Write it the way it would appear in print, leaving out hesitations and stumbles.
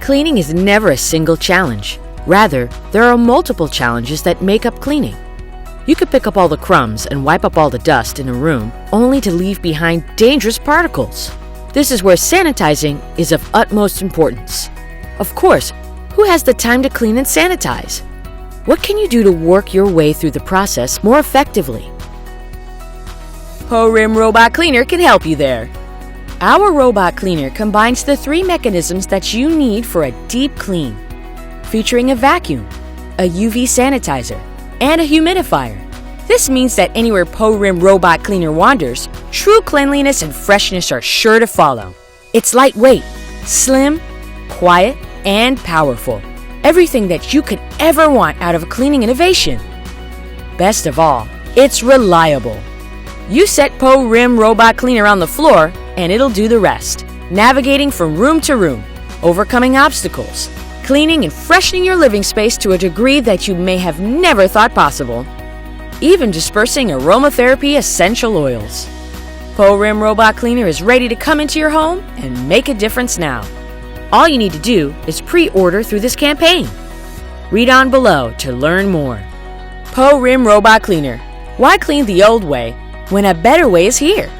Cleaning is never a single challenge. Rather, there are multiple challenges that make up cleaning. You could pick up all the crumbs and wipe up all the dust in a room, only to leave behind dangerous particles. This is where sanitizing is of utmost importance. Of course, who has the time to clean and sanitize? What can you do to work your way through the process more effectively? Porim Robot Cleaner can help you there. Our robot cleaner combines the 3 mechanisms that you need for a deep clean, featuring a vacuum, a UV-sanitizer, and a humidifier. This means that anywhere Porim Robot Cleaner wanders, true cleanliness and freshness are sure to follow. It's lightweight, slim, quiet, and powerful. Everything that you could ever want out of a cleaning innovation. Best of all, it's reliable. You set Porim Robot Cleaner on the floor, and it'll do the rest. Navigating from room to room, overcoming obstacles, cleaning and freshening your living space to a degree that you may have never thought possible. Even dispersing aromatherapy essential oils. Porim Robot Cleaner is ready to come into your home and make a difference now. All you need to do is pre-order through this campaign. Read on below to learn more. Porim Robot Cleaner. Why clean the old way when a better way is here?